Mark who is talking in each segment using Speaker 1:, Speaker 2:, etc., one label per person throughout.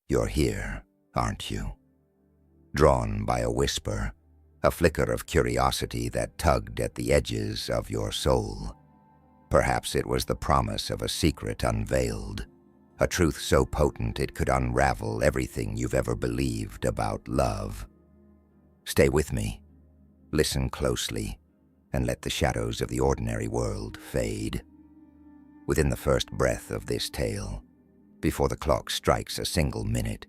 Speaker 1: You're here, aren't you? Drawn by a whisper, a flicker of curiosity that tugged at the edges of your soul. Perhaps it was the promise of a secret unveiled, a truth so potent it could unravel everything you've ever believed about love. Stay with me, listen closely, and let the shadows of the ordinary world fade. Within the first breath of this tale, before the clock strikes a single minute,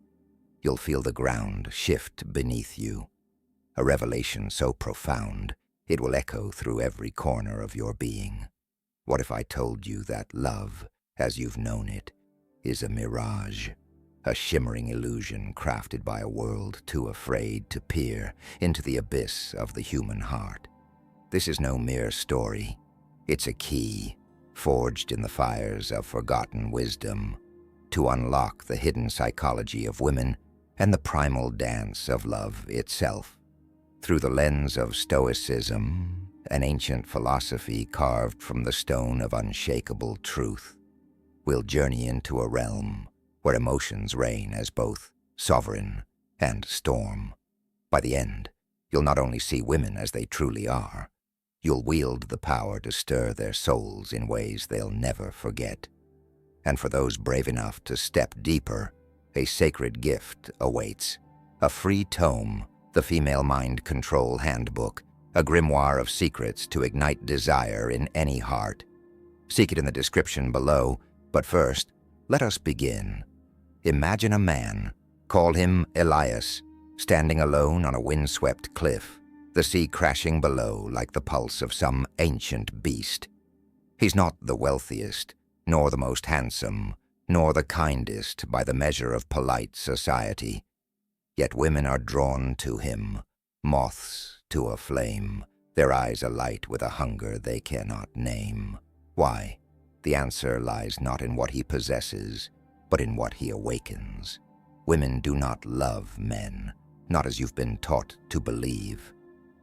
Speaker 1: you'll feel the ground shift beneath you, a revelation so profound it will echo through every corner of your being. What if I told you that love, as you've known it, is a mirage, a shimmering illusion crafted by a world too afraid to peer into the abyss of the human heart? This is no mere story. It's a key, forged in the fires of forgotten wisdom, to unlock the hidden psychology of women and the primal dance of love itself. Through the lens of Stoicism, an ancient philosophy carved from the stone of unshakable truth, we'll journey into a realm where emotions reign as both sovereign and storm. By the end, you'll not only see women as they truly are, you'll wield the power to stir their souls in ways they'll never forget. And for those brave enough to step deeper, a sacred gift awaits. A free tome, the Female Mind Control Handbook, a grimoire of secrets to ignite desire in any heart. Seek it in the description below, but first, let us begin. Imagine a man, call him Elias, standing alone on a windswept cliff, the sea crashing below like the pulse of some ancient beast. He's not the wealthiest, nor the most handsome, nor the kindest by the measure of polite society. Yet women are drawn to him, moths to a flame, their eyes alight with a hunger they cannot name. Why? The answer lies not in what he possesses, but in what he awakens. Women do not love men, not as you've been taught to believe.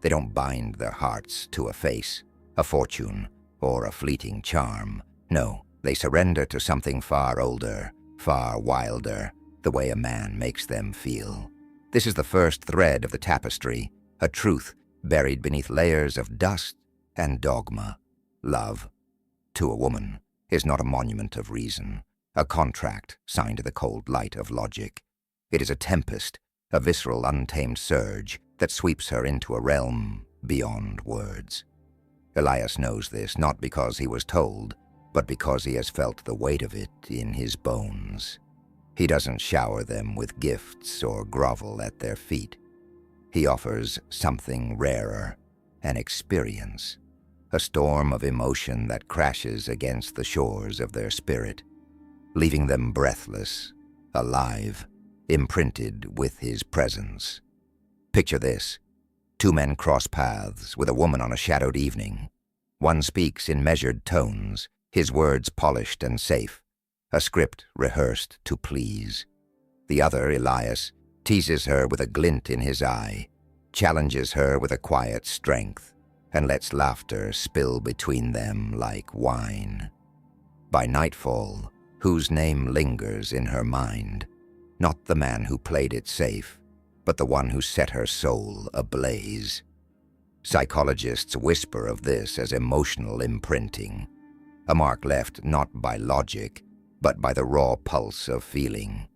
Speaker 1: They don't bind their hearts to a face, a fortune, or a fleeting charm. No, they surrender to something far older, far wilder, the way a man makes them feel. This is the first thread of the tapestry, a truth buried beneath layers of dust and dogma. Love, to a woman, is not a monument of reason, a contract signed to the cold light of logic. It is a tempest, a visceral, untamed surge that sweeps her into a realm beyond words. Elias knows this not because he was told, but because he has felt the weight of it in his bones. He doesn't shower them with gifts or grovel at their feet. He offers something rarer, an experience, a storm of emotion that crashes against the shores of their spirit, leaving them breathless, alive, imprinted with his presence. Picture this. Two men cross paths with a woman on a shadowed evening. One speaks in measured tones, his words polished and safe, a script rehearsed to please. The other, Elias, teases her with a glint in his eye, challenges her with a quiet strength, and lets laughter spill between them like wine. By nightfall, whose name lingers in her mind? Not the man who played it safe, but the one who set her soul ablaze. Psychologists whisper of this as emotional imprinting, a mark left not by logic, but by the raw pulse of feeling.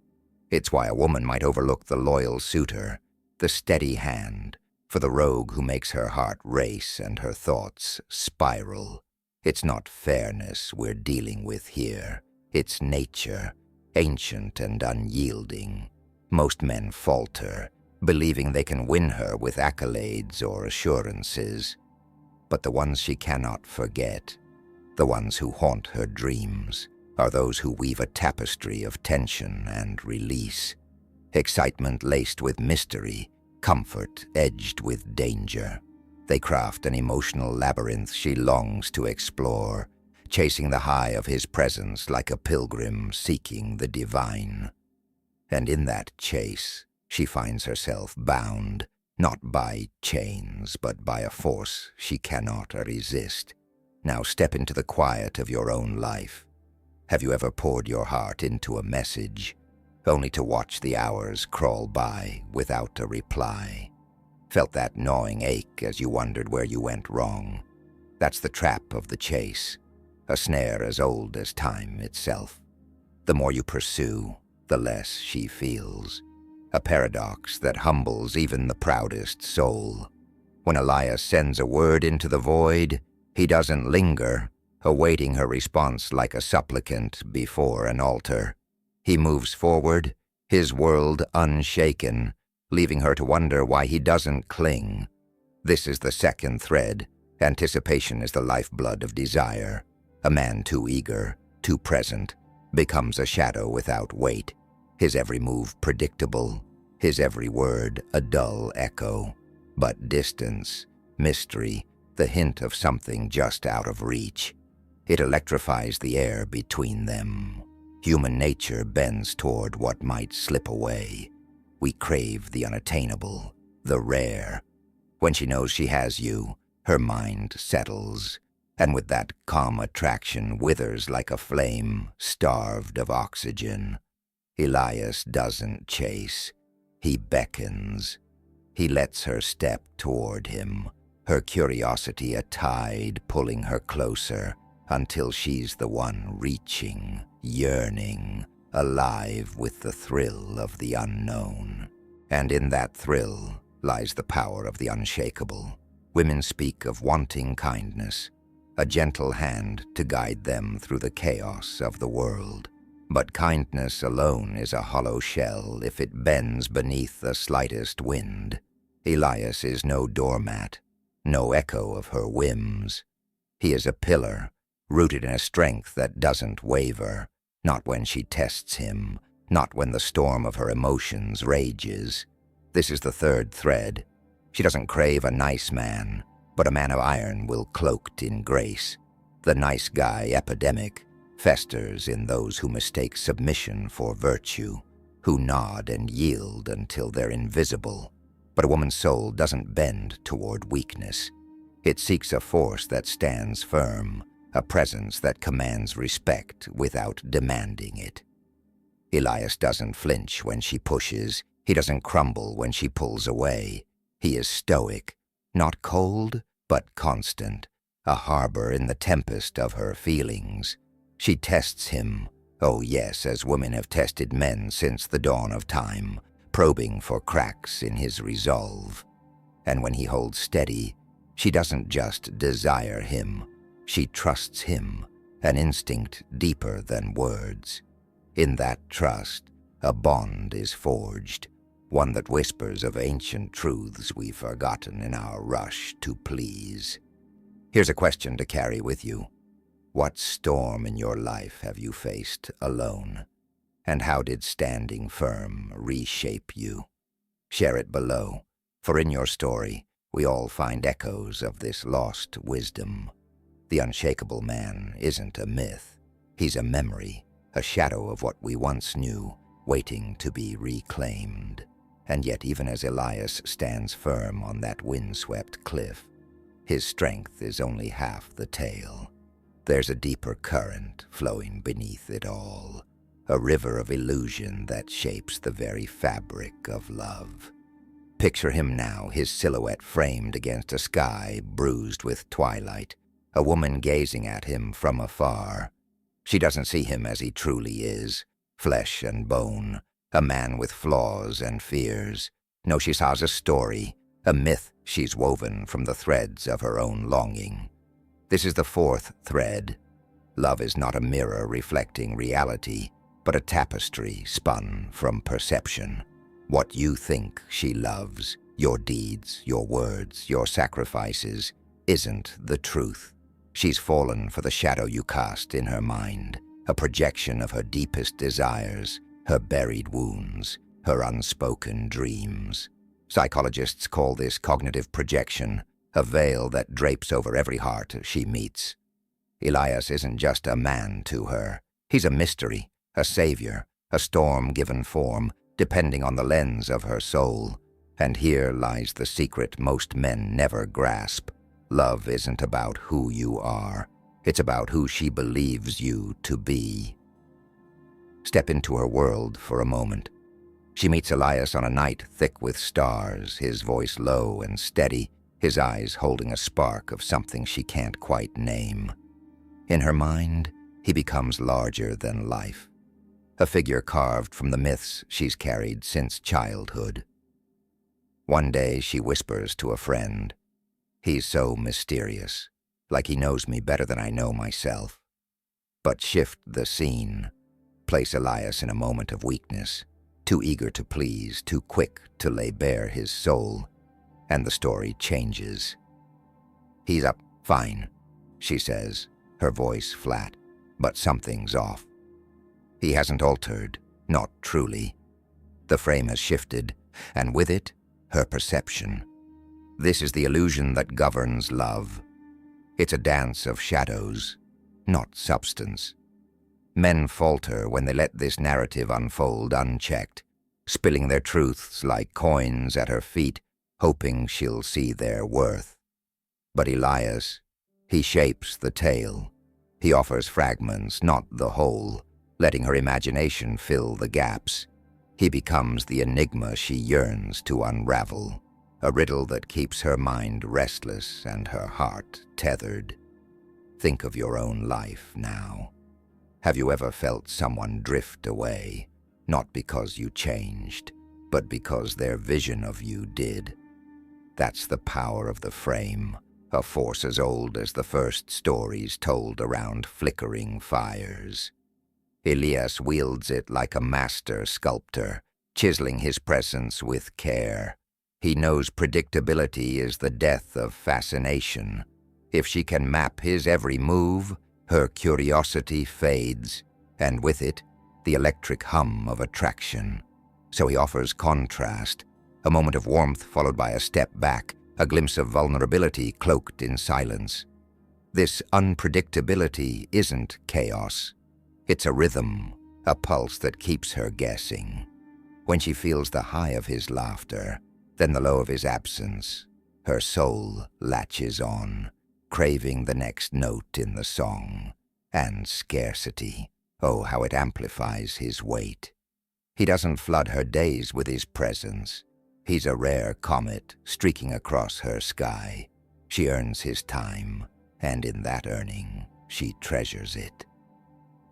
Speaker 1: It's why a woman might overlook the loyal suitor, the steady hand, for the rogue who makes her heart race and her thoughts spiral. It's not fairness we're dealing with here. It's nature, ancient and unyielding. Most men falter, believing they can win her with accolades or assurances. But the ones she cannot forget, the ones who haunt her dreams, are those who weave a tapestry of tension and release. Excitement laced with mystery, comfort edged with danger. They craft an emotional labyrinth she longs to explore, chasing the high of his presence like a pilgrim seeking the divine. And in that chase, she finds herself bound, not by chains, but by a force she cannot resist. Now step into the quiet of your own life. Have you ever poured your heart into a message, only to watch the hours crawl by without a reply. Felt that gnawing ache as you wondered where you went wrong. That's the trap of the chase, a snare as old as time itself. The more you pursue, the less she feels. A paradox that humbles even the proudest soul. When Elias sends a word into the void, he doesn't linger, awaiting her response like a supplicant before an altar. He moves forward, his world unshaken, leaving her to wonder why he doesn't cling. This is the second thread. Anticipation is the lifeblood of desire. A man too eager, too present, becomes a shadow without weight, his every move predictable, his every word a dull echo. But distance, mystery, the hint of something just out of reach. It electrifies the air between them. Human nature bends toward what might slip away. We crave the unattainable, the rare. When she knows she has you, her mind settles, and with that calm attraction withers like a flame starved of oxygen. Elias doesn't chase. He beckons. He lets her step toward him, her curiosity a tide pulling her closer until she's the one reaching, yearning, alive with the thrill of the unknown. And in that thrill lies the power of the unshakable. Women speak of wanting kindness, a gentle hand to guide them through the chaos of the world. But kindness alone is a hollow shell if it bends beneath the slightest wind. Elias is no doormat, no echo of her whims. He is a pillar, rooted in a strength that doesn't waver, not when she tests him, not when the storm of her emotions rages. This is the third thread. She doesn't crave a nice man, but a man of iron will cloaked in grace. The nice guy epidemic festers in those who mistake submission for virtue, who nod and yield until they're invisible. But a woman's soul doesn't bend toward weakness. It seeks a force that stands firm, a presence that commands respect without demanding it. Elias doesn't flinch when she pushes. He doesn't crumble when she pulls away. He is stoic, not cold, but constant, a harbor in the tempest of her feelings. She tests him, oh yes, as women have tested men since the dawn of time, probing for cracks in his resolve. And when he holds steady, she doesn't just desire him, she trusts him, an instinct deeper than words. In that trust, a bond is forged, one that whispers of ancient truths we've forgotten in our rush to please. Here's a question to carry with you. What storm in your life have you faced alone? And how did standing firm reshape you? Share it below, for in your story, we all find echoes of this lost wisdom. The unshakable man isn't a myth. He's a memory, a shadow of what we once knew, waiting to be reclaimed. And yet even as Elias stands firm on that windswept cliff, his strength is only half the tale. There's a deeper current flowing beneath it all, a river of illusion that shapes the very fabric of love. Picture him now, his silhouette framed against a sky bruised with twilight, a woman gazing at him from afar. She doesn't see him as he truly is, flesh and bone, a man with flaws and fears. No, she saws a story, a myth she's woven from the threads of her own longing. This is the fourth thread. Love is not a mirror reflecting reality, but a tapestry spun from perception. What you think she loves, your deeds, your words, your sacrifices, isn't the truth. She's fallen for the shadow you cast in her mind, a projection of her deepest desires, her buried wounds, her unspoken dreams. Psychologists call this cognitive projection, a veil that drapes over every heart she meets. Elias isn't just a man to her. He's a mystery, a savior, a storm given form, depending on the lens of her soul. And here lies the secret most men never grasp. Love isn't about who you are. It's about who she believes you to be. step into her world for a moment. She meets Elias on a night thick with stars, his voice low and steady, his eyes holding a spark of something she can't quite name. In her mind, he becomes larger than life, a figure carved from the myths she's carried since childhood. One day she whispers to a friend, "He's so mysterious, like he knows me better than I know myself." But shift the scene, place Elias in a moment of weakness, too eager to please, too quick to lay bare his soul, and the story changes. "He's up fine," she says, her voice flat, but something's off. He hasn't altered, not truly. The frame has shifted, and with it, her perception. This is the illusion that governs love. It's a dance of shadows, not substance. Men falter when they let this narrative unfold unchecked, spilling their truths like coins at her feet, hoping she'll see their worth. But Elias, he shapes the tale. He offers fragments, not the whole, letting her imagination fill the gaps. He becomes the enigma she yearns to unravel, a riddle that keeps her mind restless and her heart tethered. Think of your own life now. Have you ever felt someone drift away, not because you changed, but because their vision of you did? That's the power of the frame, a force as old as the first stories told around flickering fires. Elias wields it like a master sculptor, chiseling his presence with care. He knows predictability is the death of fascination. If she can map his every move, her curiosity fades, and with it, the electric hum of attraction. So he offers contrast, a moment of warmth followed by a step back, a glimpse of vulnerability cloaked in silence. This unpredictability isn't chaos. It's a rhythm, a pulse that keeps her guessing. When she feels the high of his laughter, then the low of his absence, her soul latches on, craving the next note in the song. And scarcity, oh, how it amplifies his weight. He doesn't flood her days with his presence. He's a rare comet streaking across her sky. She earns his time, and in that earning, she treasures it.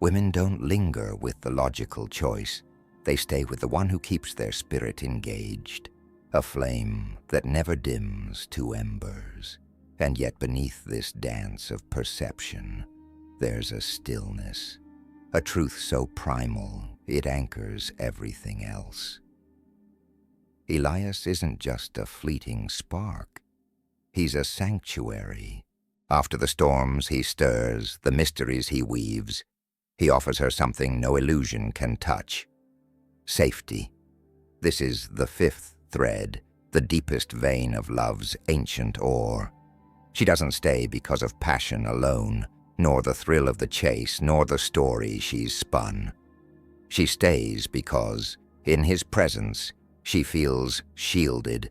Speaker 1: Women don't linger with the logical choice. They stay with the one who keeps their spirit engaged, a flame that never dims to embers. And yet beneath this dance of perception, there's a stillness, a truth so primal it anchors everything else. Elias isn't just a fleeting spark. He's a sanctuary. After the storms he stirs, the mysteries he weaves, he offers her something no illusion can touch. Safety. This is the fifth thread, the deepest vein of love's ancient ore. She doesn't stay because of passion alone, nor the thrill of the chase, nor the story she's spun. She stays because, in his presence, she feels shielded,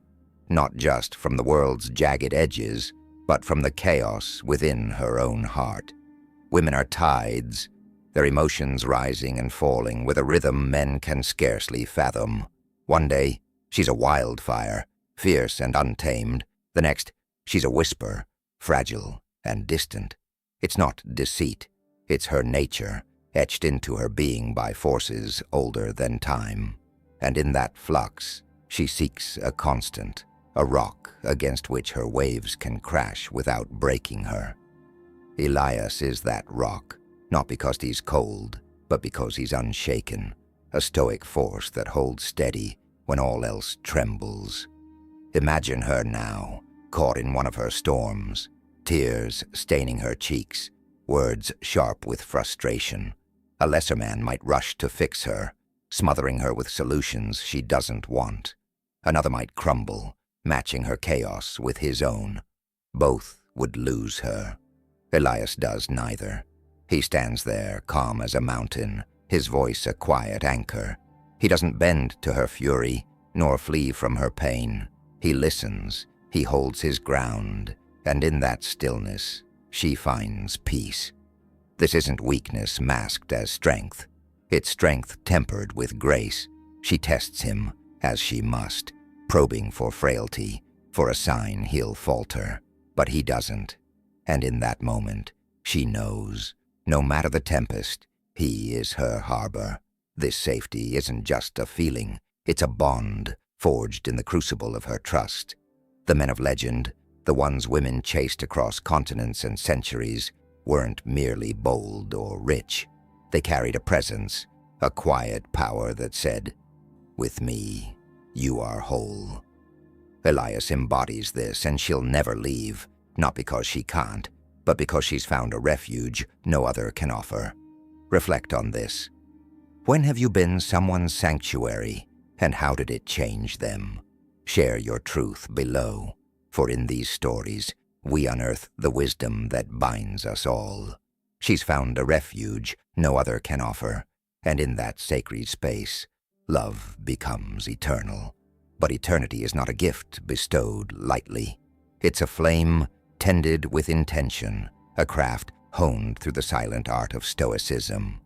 Speaker 1: not just from the world's jagged edges, but from the chaos within her own heart. Women are tides, their emotions rising and falling with a rhythm men can scarcely fathom. One day, she's a wildfire, fierce and untamed. The next, she's a whisper, fragile and distant. It's not deceit, it's her nature, etched into her being by forces older than time. And in that flux, she seeks a constant, a rock against which her waves can crash without breaking her. Elias is that rock, not because he's cold, but because he's unshaken, a stoic force that holds steady when all else trembles. Imagine her now, caught in one of her storms, tears staining her cheeks, words sharp with frustration. A lesser man might rush to fix her, smothering her with solutions she doesn't want. Another might crumble, matching her chaos with his own. Both would lose her. Elias does neither. He stands there, calm as a mountain, his voice a quiet anchor. He doesn't bend to her fury, nor flee from her pain. He listens, he holds his ground, and in that stillness, she finds peace. This isn't weakness masked as strength. its strength tempered with grace. She tests him, as she must, probing for frailty, for a sign he'll falter. But he doesn't, and in that moment, she knows, no matter the tempest, he is her harbor. This safety isn't just a feeling, it's a bond forged in the crucible of her trust. The men of legend, the ones women chased across continents and centuries, weren't merely bold or rich. They carried a presence, a quiet power that said, "With me, you are whole." Elias embodies this, and she'll never leave, not because she can't, but because she's found a refuge no other can offer. Reflect on this. When have you been someone's sanctuary, and how did it change them? Share your truth below, for in these stories, we unearth the wisdom that binds us all. She's found a refuge no other can offer, and in that sacred space, love becomes eternal. But eternity is not a gift bestowed lightly. It's a flame tended with intention, a craft honed through the silent art of Stoicism.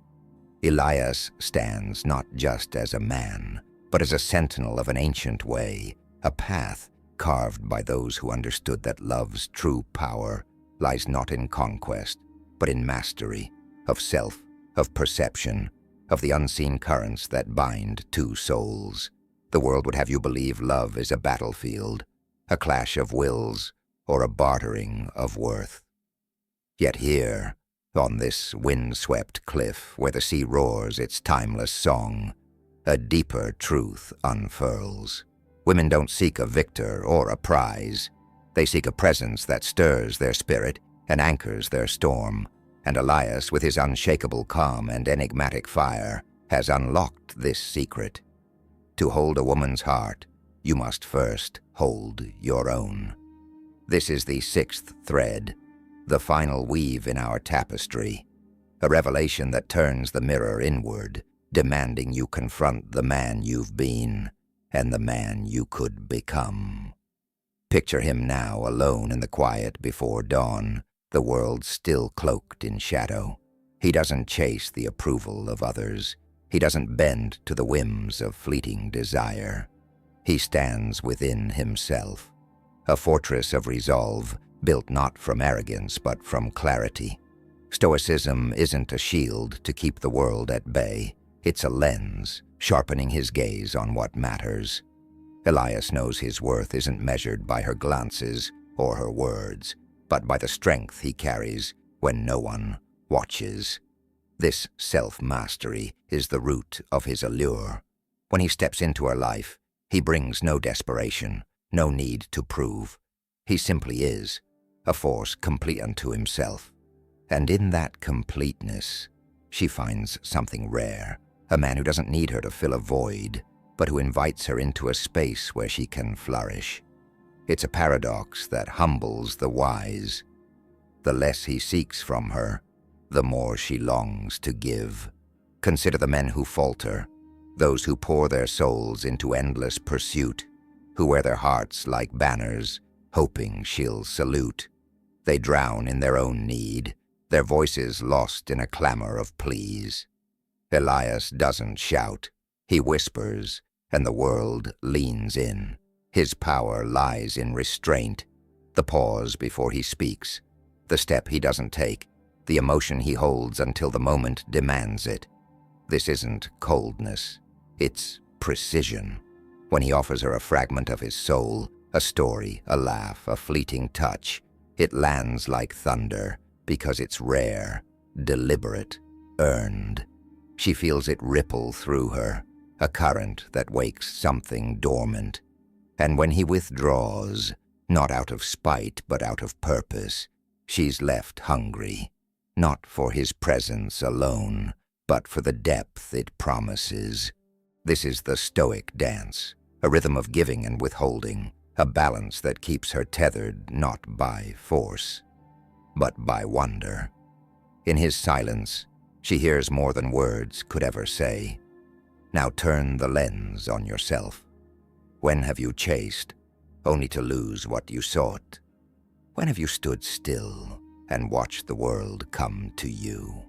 Speaker 1: Elias stands not just as a man, but as a sentinel of an ancient way, a path carved by those who understood that love's true power lies not in conquest, but in mastery of self, of perception, of the unseen currents that bind two souls. The world would have you believe love is a battlefield, a clash of wills, or a bartering of worth. Yet here, on this wind-swept cliff where the sea roars its timeless song, a deeper truth unfurls. Women don't seek a victor or a prize. They seek a presence that stirs their spirit and anchors their storm. And Elias, with his unshakable calm and enigmatic fire, has unlocked this secret. To hold a woman's heart, you must first hold your own. This is the sixth thread, the final weave in our tapestry, a revelation that turns the mirror inward, demanding you confront the man you've been and the man you could become. Picture him now alone in the quiet before dawn, the world still cloaked in shadow. He doesn't chase the approval of others. He doesn't bend to the whims of fleeting desire. He stands within himself, a fortress of resolve built not from arrogance but from clarity. Stoicism isn't a shield to keep the world at bay. It's a lens, sharpening his gaze on what matters. Elias knows his worth isn't measured by her glances or her words, but by the strength he carries when no one watches. This self-mastery is the root of his allure. When he steps into her life, he brings no desperation, no need to prove. He simply is, a force complete unto himself. And in that completeness, she finds something rare, a man who doesn't need her to fill a void, but who invites her into a space where she can flourish. It's a paradox that humbles the wise. The less he seeks from her, the more she longs to give. Consider the men who falter, those who pour their souls into endless pursuit, who wear their hearts like banners, hoping she'll salute. They drown in their own need, their voices lost in a clamor of pleas. Elias doesn't shout, he whispers, and the world leans in. His power lies in restraint, the pause before he speaks, the step he doesn't take, the emotion he holds until the moment demands it. This isn't coldness, it's precision. When he offers her a fragment of his soul, a story, a laugh, a fleeting touch, it lands like thunder because it's rare, deliberate, earned. She feels it ripple through her, a current that wakes something dormant. And when he withdraws, not out of spite but out of purpose, she's left hungry, not for his presence alone, but for the depth it promises. This is the Stoic dance, a rhythm of giving and withholding, a balance that keeps her tethered not by force, but by wonder. In his silence, she hears more than words could ever say. Now turn the lens on yourself. When have you chased, only to lose what you sought? When have you stood still and watched the world come to you?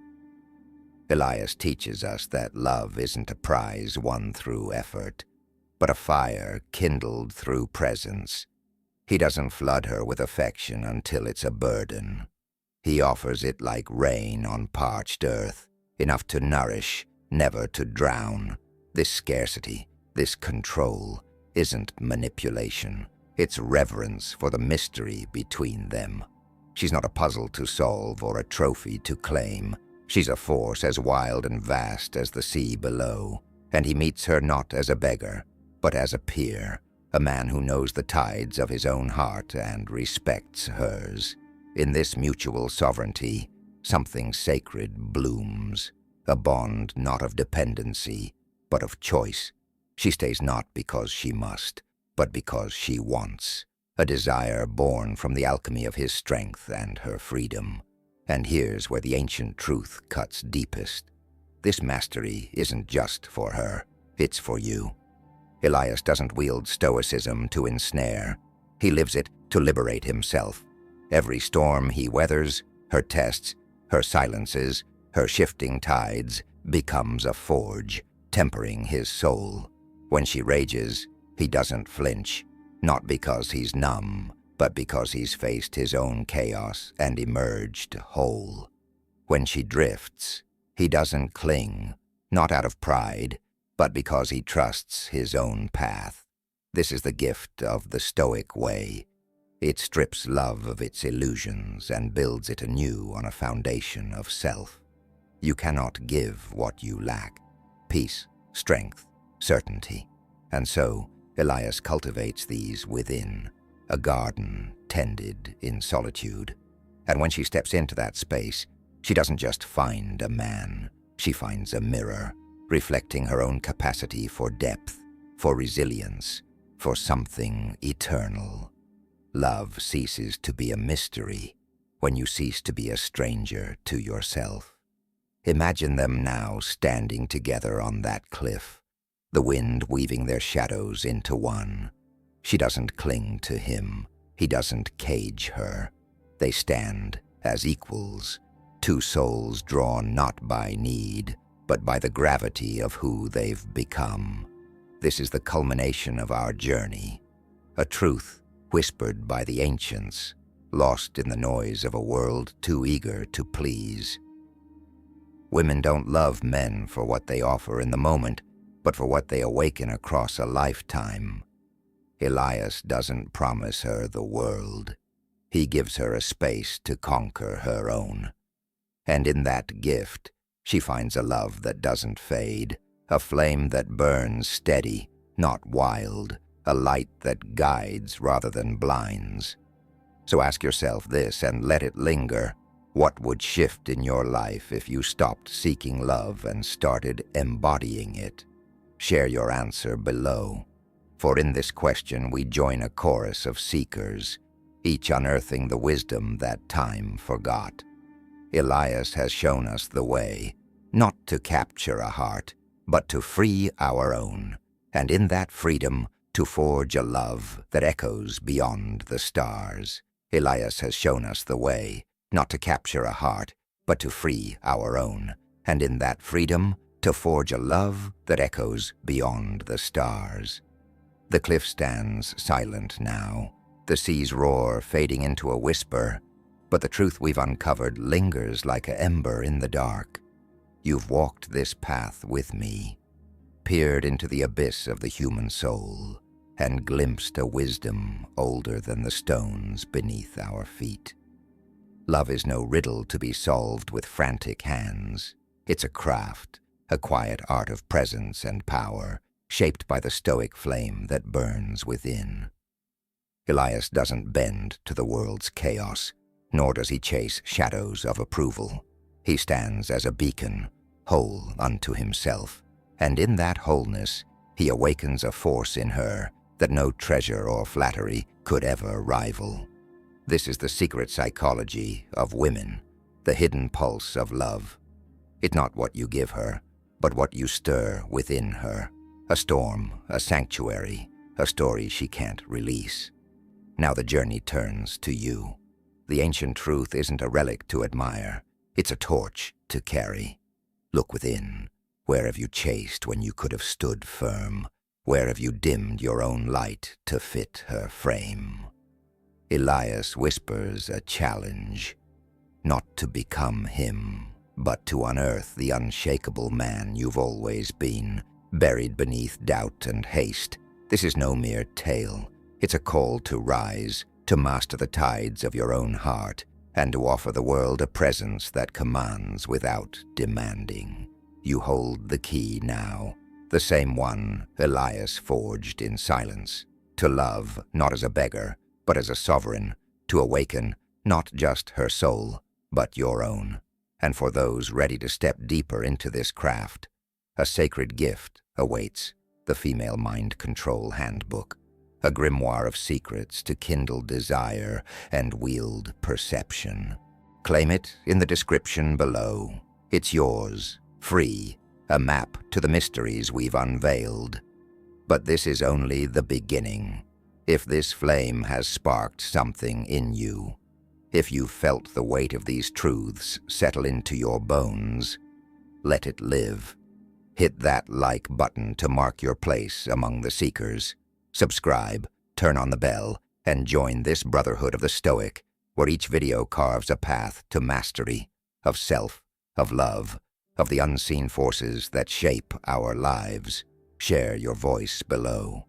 Speaker 1: Elias teaches us that love isn't a prize won through effort, but a fire kindled through presence. He doesn't flood her with affection until it's a burden. He offers it like rain on parched earth, enough to nourish, never to drown. This scarcity, this control, isn't manipulation. It's reverence for the mystery between them. She's not a puzzle to solve or a trophy to claim. She's a force as wild and vast as the sea below, and he meets her not as a beggar, but as a peer, a man who knows the tides of his own heart and respects hers. In this mutual sovereignty, something sacred blooms, a bond not of dependency, but of choice. She stays not because she must, but because she wants, a desire born from the alchemy of his strength and her freedom. And here's where the ancient truth cuts deepest. This mastery isn't just for her, it's for you. Elias doesn't wield Stoicism to ensnare. He lives it to liberate himself. Every storm he weathers, her tests, her silences, her shifting tides, becomes a forge, tempering his soul. When she rages, he doesn't flinch, not because he's numb, but because he's faced his own chaos and emerged whole. When she drifts, he doesn't cling, not out of pride, but because he trusts his own path. This is the gift of the Stoic way. It strips love of its illusions and builds it anew on a foundation of self. You cannot give what you lack: peace, strength, certainty. And so, Elias cultivates these within, a garden tended in solitude. And when she steps into that space, she doesn't just find a man, she finds a mirror, reflecting her own capacity for depth, for resilience, for something eternal. Love ceases to be a mystery when you cease to be a stranger to yourself. Imagine them now standing together on that cliff, the wind weaving their shadows into one. She doesn't cling to him, he doesn't cage her. They stand as equals, two souls drawn not by need, but by the gravity of who they've become. This is the culmination of our journey, a truth whispered by the ancients, lost in the noise of a world too eager to please. Women don't love men for what they offer in the moment, but for what they awaken across a lifetime. Elias doesn't promise her the world. He gives her a space to conquer her own. And in that gift, she finds a love that doesn't fade, a flame that burns steady, not wild, a light that guides rather than blinds. So ask yourself this and let it linger. What would shift in your life if you stopped seeking love and started embodying it? Share your answer below. For in this question we join a chorus of seekers, each unearthing the wisdom that time forgot. Elias has shown us the way, not to capture a heart, but to free our own, and in that freedom to forge a love that echoes beyond the stars. Elias has shown us the way, not to capture a heart, but to free our own, and in that freedom to forge a love that echoes beyond the stars. The cliff stands silent now, the sea's roar fading into a whisper, but the truth we've uncovered lingers like an ember in the dark. You've walked this path with me, peered into the abyss of the human soul, and glimpsed a wisdom older than the stones beneath our feet. Love is no riddle to be solved with frantic hands. It's a craft, a quiet art of presence and power, shaped by the stoic flame that burns within. Elias doesn't bend to the world's chaos, nor does he chase shadows of approval. He stands as a beacon, whole unto himself, and in that wholeness he awakens a force in her that no treasure or flattery could ever rival. This is the secret psychology of women, the hidden pulse of love. It's not what you give her, but what you stir within her. A storm, a sanctuary, a story she can't release. Now the journey turns to you. The ancient truth isn't a relic to admire, it's a torch to carry. Look within. Where have you chased when you could have stood firm? Where have you dimmed your own light to fit her frame? Elias whispers a challenge, not to become him, but to unearth the unshakable man you've always been, buried beneath doubt and haste. This is no mere tale. It's a call to rise, to master the tides of your own heart, and to offer the world a presence that commands without demanding. You hold the key now, the same one Elias forged in silence, to love not as a beggar, but as a sovereign, to awaken not just her soul, but your own. And for those ready to step deeper into this craft, a sacred gift awaits, the Female Mind Control Handbook, a grimoire of secrets to kindle desire and wield perception. Claim it in the description below. It's yours, free, a map to the mysteries we've unveiled. But this is only the beginning. If this flame has sparked something in you, if you've felt the weight of these truths settle into your bones, let it live. Hit that like button to mark your place among the seekers. Subscribe, turn on the bell, and join this Brotherhood of the Stoic, where each video carves a path to mastery, of self, of love, of the unseen forces that shape our lives. Share your voice below.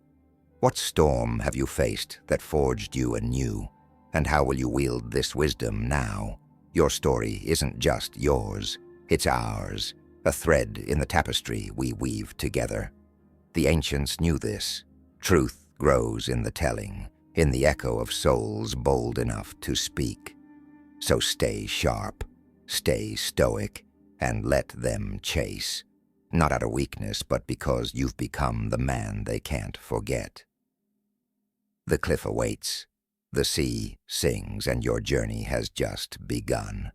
Speaker 1: What storm have you faced that forged you anew? And how will you wield this wisdom now? Your story isn't just yours, it's ours, a thread in the tapestry we weave together. The ancients knew this. Truth grows in the telling, in the echo of souls bold enough to speak. So stay sharp, stay stoic, and let them chase. Not out of weakness, but because you've become the man they can't forget. The cliff awaits. The sea sings, and your journey has just begun.